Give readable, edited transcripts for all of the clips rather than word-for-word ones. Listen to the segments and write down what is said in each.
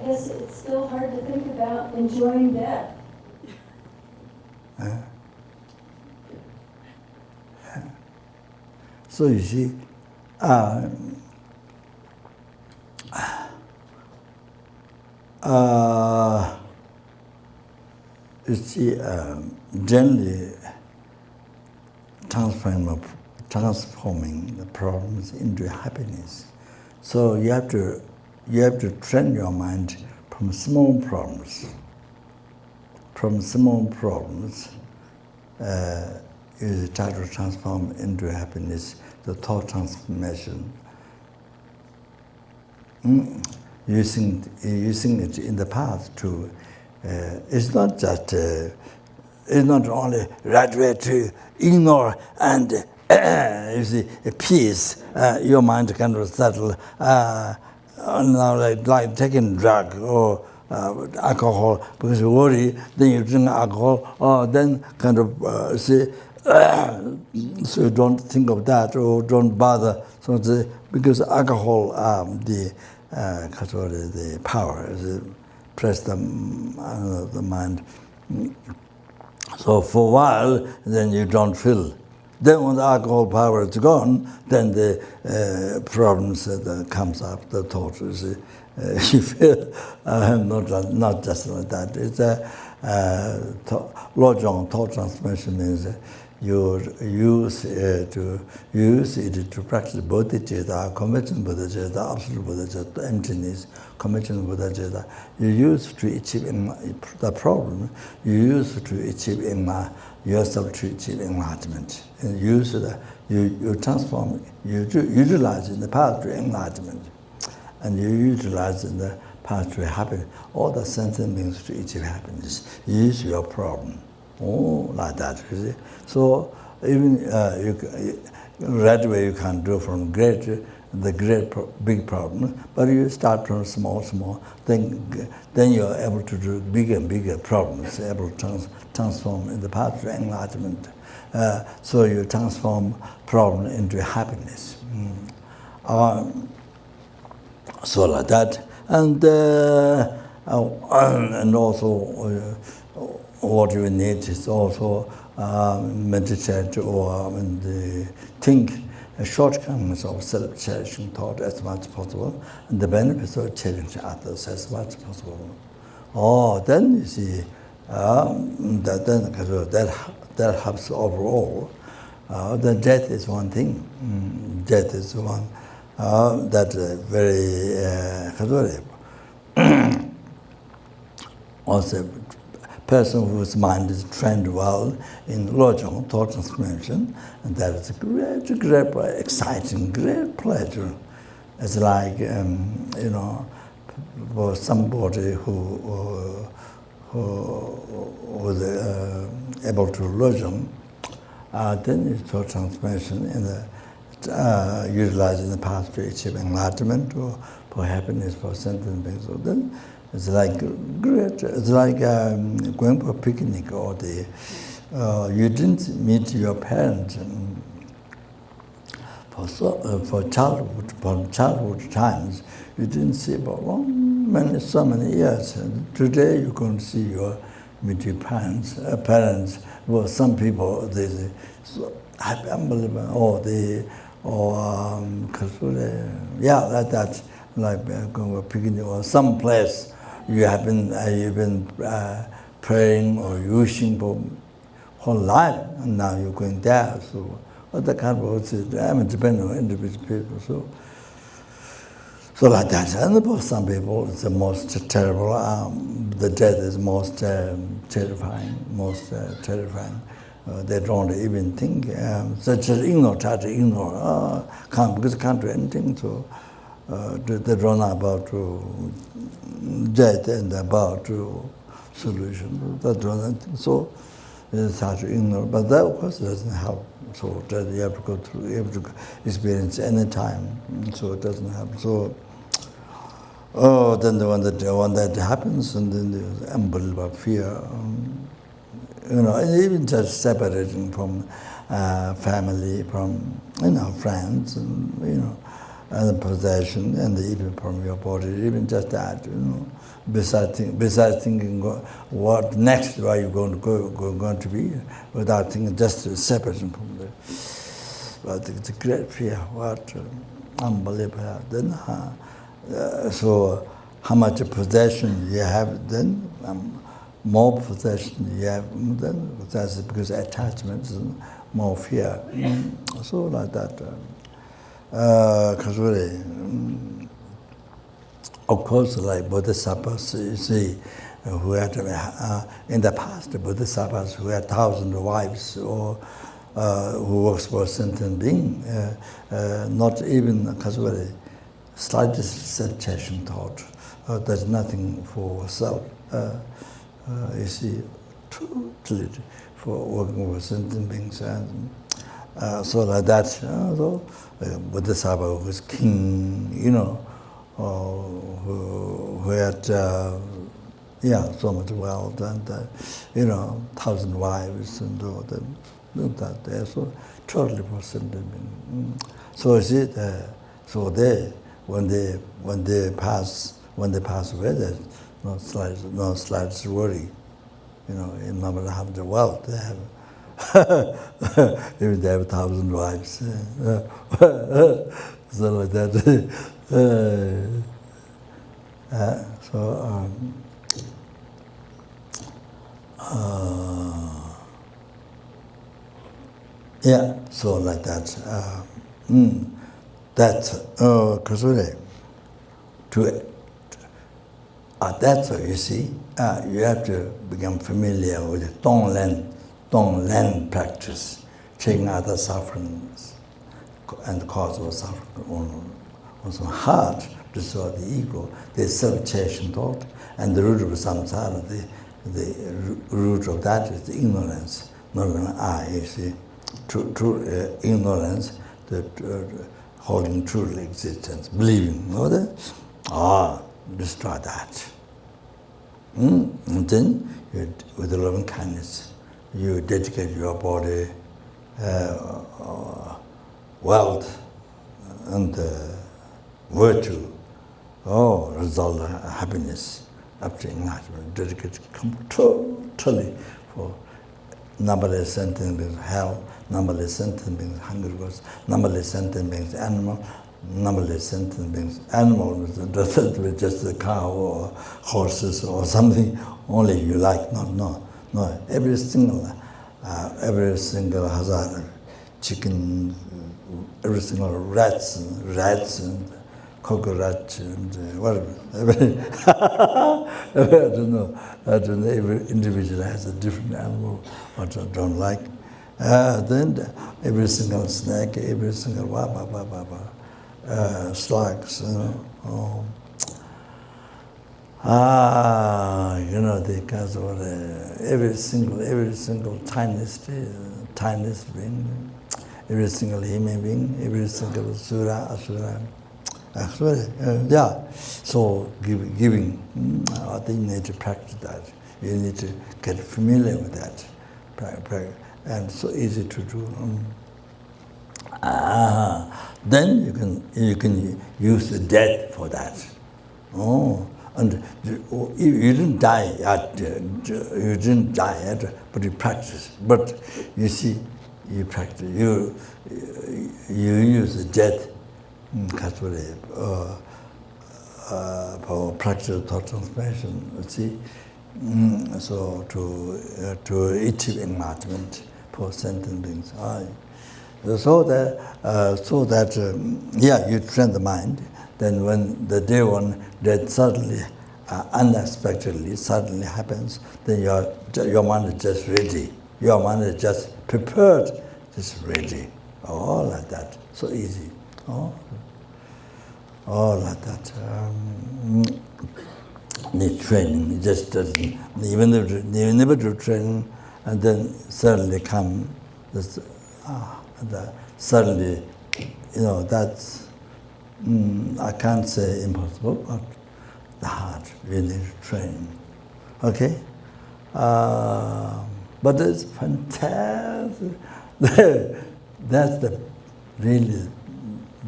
guess it's still hard to think about enjoying death. So you see, generally transforming the problems into happiness. So you have to train your mind from small problems. From small problems, you try to transform into happiness, the thought transformation. Using it in the path to, it's not just, it's not only right way to ignore and you see, peace, your mind kind of settle. Now like taking drug or alcohol, because you worry, then you drink alcohol, or then kind of so you don't think of that or don't bother. So because alcohol, the power press the mind. So for a while, then you don't feel. Then when the alcohol power is gone, then the problems that comes up, the thoughts. You feel not just like that. It's lojong thought transformation means you use it to practice bodhicitta, conventional bodhicitta, absolute bodhicitta, emptiness, conventional bodhicitta. You use to achieve the problem. You use to achieve yourself to achieve enlightenment. And you transform, you utilize in the path to enlightenment. And you utilize in the path to happiness, all the sentient beings to achieve happiness. You use your problem. Oh, like that, you see. So even right away you can't do from big problem, but you start from small, then you're able to do bigger and bigger problems, able to transform in the path to enlightenment. So you transform problem into happiness. So like that, and also what you need is also meditate or think shortcomings of self-cherishing thought as much as possible, and the benefits of cherishing others as much as possible. Oh, then you see that helps overall. The death is one thing. Death is one. That very also person whose mind is trained well in lojong thought transformation, and that is a great exciting, great pleasure. It's like for somebody who was able to lojong, then it's thought transformation in the utilizing the path to achieve enlightenment or for happiness, for sentient beings. So then it's like great. It's like going for a picnic, or you didn't meet your parents for childhood times. You didn't see for so many years. And today you can meet your parents. Well, some people they say, so happy, unbelievable, like that, like going to a picnic or some place you've been praying or wishing for whole life, and now you're going there. So that kind of depending on individual people. So like that. And for some people, it's the most terrible. The death is most terrifying. They don't even think. Try to ignore. Because can't do anything. So they don't know about death and about solution. They don't know. So it's hard to ignore. But that, of course, doesn't help. So that you have to go through. You have to experience any time. So it doesn't help. So. Then the one that happens, and then there's unbelievable fear. And even just separating from family, from friends, and and possession, and even from your body, even just that, besides thinking what next, where you're going to be, without thinking, just separation from the. But it's a great fear. What unbelievable. Then, so how much possession you have, then more possession you have, then that's because attachment is more fear. So like that. Because really, of course, like bodhisattvas, you see, who had in the past, bodhisattvas who had 1,000 wives or who works for a sentient being, not even because really, slightest sensation thought. There's nothing for self. You see, totally for working with sentient beings and so like that. So Bodhisattva was king, who had so much wealth and 1,000 wives and all that. That so totally for sentient being. So you see, so they when they pass away, there's no slightest worry. In no matter how much wealth they have, even they have 1,000 wives. So like that. So like that. That's because that's what you see. You have to become familiar with the tong land practice, taking out the sufferings and the cause of suffering on some heart, destroy the ego, the self-cherishing thought, and the root of samsara. The root of that is the ignorance, not an I. You see, true ignorance, holding true existence, believing, destroy that. And then, with the loving kindness, you dedicate your body, wealth, and virtue, result happiness, up to enlightenment, dedicated totally for numberless sentient beings, hell, numberless sentient beings, hungry ghosts, numberless sentient beings, animal, numberless sentient beings. Animals doesn't be just a cow or horses or something only you like. No. Every single hazard, chicken, every single rats and cockroach and whatever. I don't know. Every individual has a different animal what I don't like. Then every single snake, every single slugs, because of every single tiniest being, every single human being, every single asura. So giving, I think you need to practice that. You need to get familiar with that, and so easy to do. Then you can use the death for that. And you didn't die yet, but you practice. But you see, you practice. You use the death for practical thought transformation. You see, so to achieve enlightenment for sentient beings. So that you train the mind. Then when the day one that suddenly, unexpectedly, suddenly happens, then your mind is just ready. Your mind is just prepared, just ready. Like that. So easy. Like that. Need training. It just doesn't. Even if you never do training, and then suddenly come this. Suddenly, that's, I can't say impossible, but the heart really training. Okay? But it's fantastic. That's the really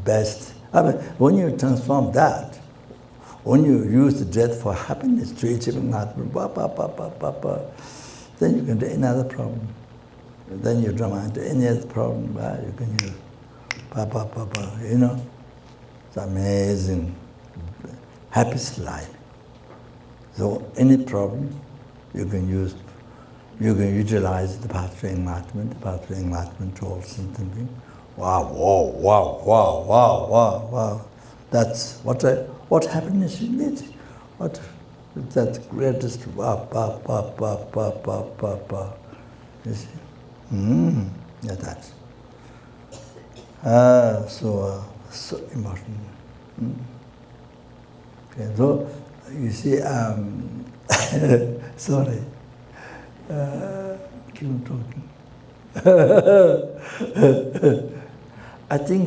best But when you transform that, when you use the death for happiness to achieve enlightenment, then you can do another problem. Then you don't mind any other problem, you can use you know. It's amazing, happiest life. So any problem, you can utilize the path to enlightenment, to all thinking. Wow, wow. That's what happiness you need. What that greatest You see? Yeah, that's so important. Okay, so you see, sorry, keep on talking. I think,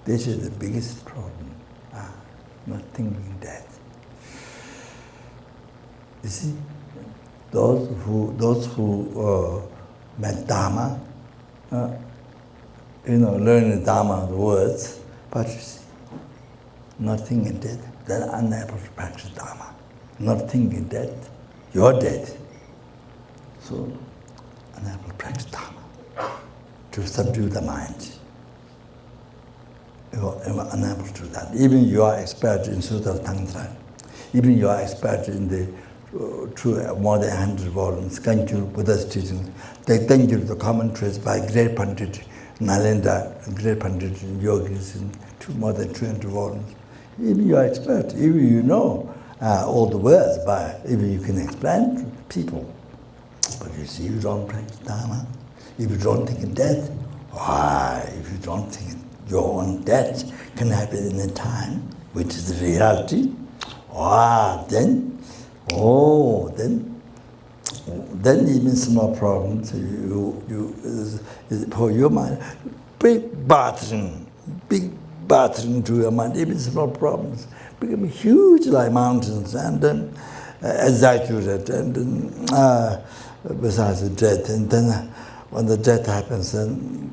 this is the biggest problem, not thinking that. You see, those who met Dhamma, learn the Dhamma, the words, but you see, not thinking that, they're unable to practice Dhamma. Not thinking that, you're dead. So, unable to practice Dhamma, to subdue the mind. You're unable to do that. Even you are expert in Sutta Tantra, even you are expert in the more than 100 volumes, Kanchu, Buddha's teachings, they thank you the commentaries by great Pandit Nalanda, great Pandit yogis in more than 200 volumes. Even you are expert, even you know all the words, even you can explain to people. But you see, you don't practice Dhamma. If you don't think in death, why? If you don't think your own death can happen in a time, which is the reality, then even small problems for your mind, big battering to your mind, even small problems become huge like mountains, and then exaggerated, and then besides the death, and then when the death happens, then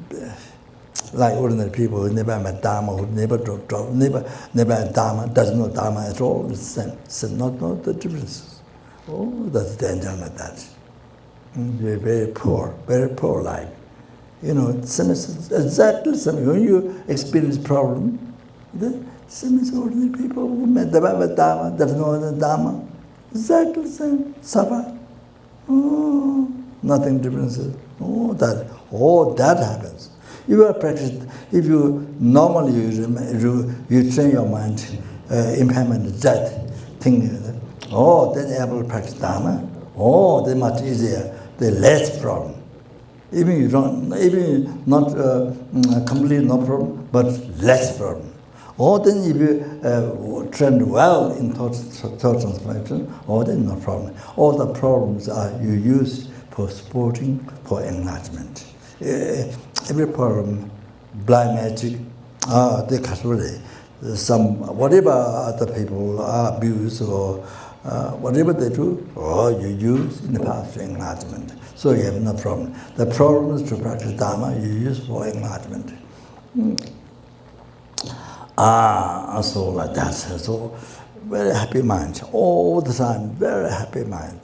like ordinary people who never met Dhamma, who never had Dhamma, doesn't know Dhamma at all, it's the same, not know the differences. Oh, that's danger like that. Very poor life. Exactly the same. When you experience problem, the same as ordinary people who met Dhamma, doesn't know the Dhamma. Exactly the same. Suffer. Oh, nothing differences. That happens. If you normally you train your mind, impairment, death, thinking, then able to practice Dhamma. They're much easier. They're less problem. Even not completely no problem, but less problem. Then if you train well in thought transformation, then no problem. All the problems are you use for supporting, for enlightenment. Every problem, blind magic, they whatever other people abuse or whatever they do, you use in the path to enlightenment. So you have no problem. The problem is to practice Dhamma, you use for enlightenment. So like that. So very happy mind, all the time, very happy mind.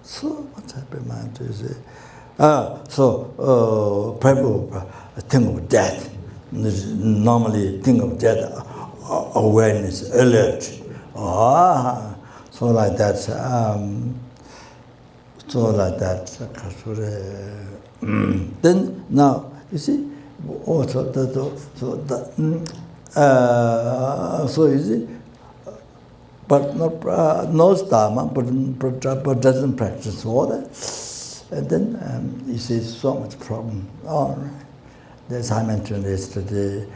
So much happy mind, you see. People think of death. Normally think of death, awareness, alert. So like that. Then now you see. Also, so you see, but knows Dhamma, but doesn't practice all that. And then you see so much problem. All right. As I mentioned yesterday,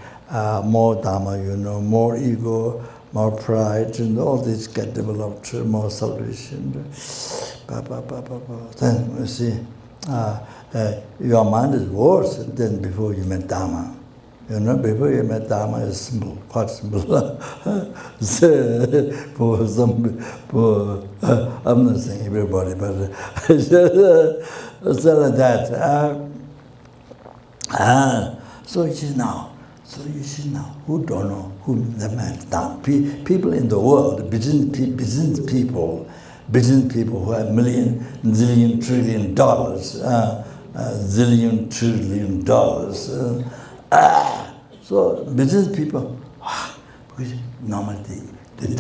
more Dhamma, more ego, more pride, and all these get developed, more selfish. Then you see, your mind is worse than before you met Dhamma. Before you met Dhamma is simple, quite simple. I'm not saying everybody, but so like that. So you see now, who don't know who the man down? People in the world, business people who have million, zillion, trillion dollars, zillion, trillion dollars. So business people, because normally they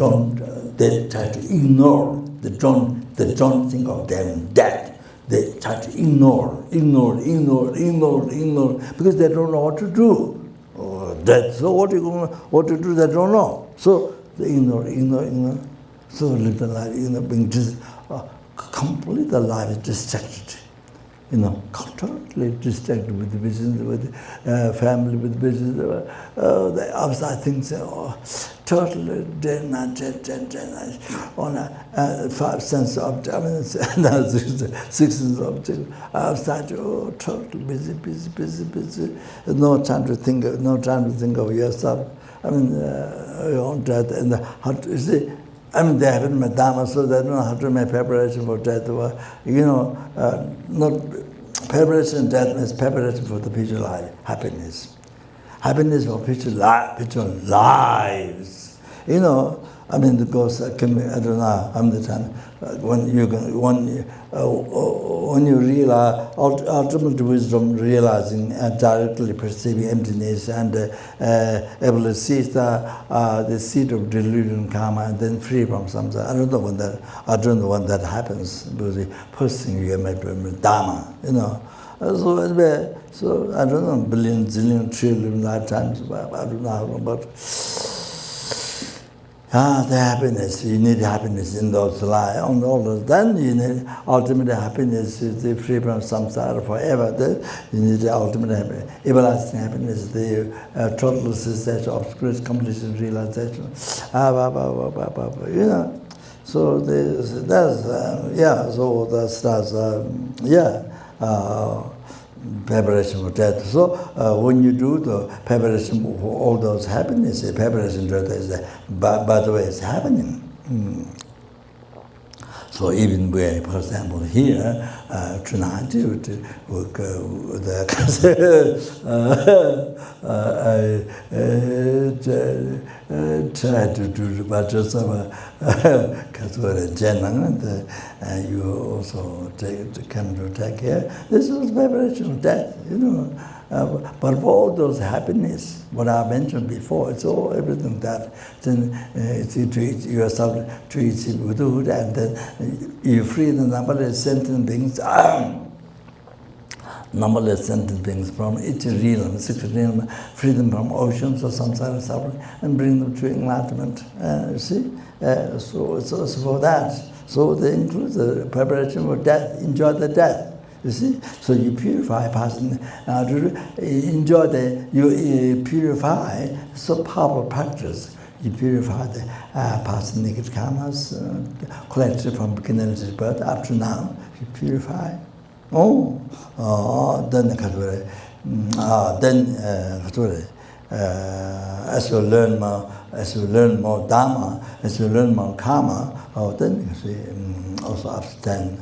try to ignore, they don't think of them dead. They try to ignore, because they don't know what to do. So what to do, they don't know. So they ignore. So live the life, being just complete the life is distracted. Totally distracted with the business, with family, with business. The outside things, totally day and night, on a five sense object, six sense object. Outside, totally busy. No time to think of yourself. On death and how to, you see. They haven't met Dhamma, so they don't know how to make preparation for death. Not preparation for death means preparation for the future life, happiness. Happiness for future lives. Because I don't know how many times when you realize ultimate wisdom, realizing and directly perceiving emptiness and able to see the seed of delusion, karma, and then free from samsara. I don't know when that happens, because the first thing you met with Dhamma, So I don't know, billion, zillion, trillion lifetimes. I don't know how long, but. The happiness, you need happiness in those lives. Then you need ultimate happiness, the free from samsara forever. Then you need the ultimate happiness, everlasting happiness, the total cessation, obscurity, completion, realization. So preparation for death. So when you do the preparation for all those happiness, preparation for death is, by the way, it's happening. So even where, for example, here tonight, try to do the Vajrasava Kasura Janang, and you also come to take care. This was preparation of death, But for all those happiness, what I mentioned before, it's all everything that then you treat yourself, treat it with good, and then you free the numberless sentient beings. Numberless sentient beings from each realm, six realm, free them from oceans of samsara suffering, and bring them to enlightenment. You see, so it's also for that. So they include the preparation for death. Enjoy the death. You see, so you purify, passing. You purify. So powerful practice. You purify the past naked karmas collected from beginning to birth up to now. You purify. Then as you learn more Dhamma, as you learn more karma, then you see also abstain.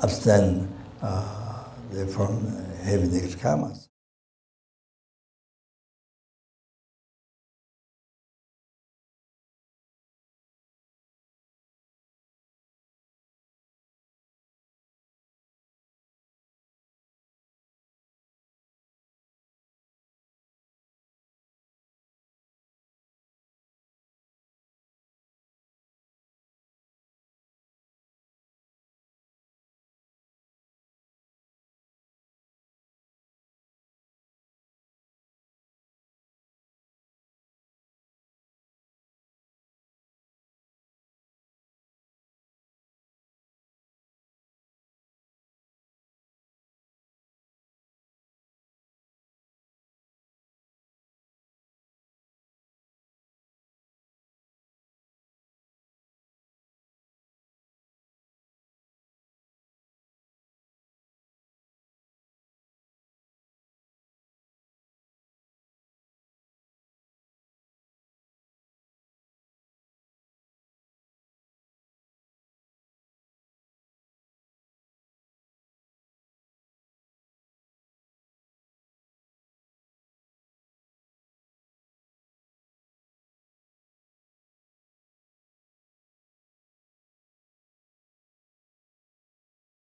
Abstain from heavy negative karmas.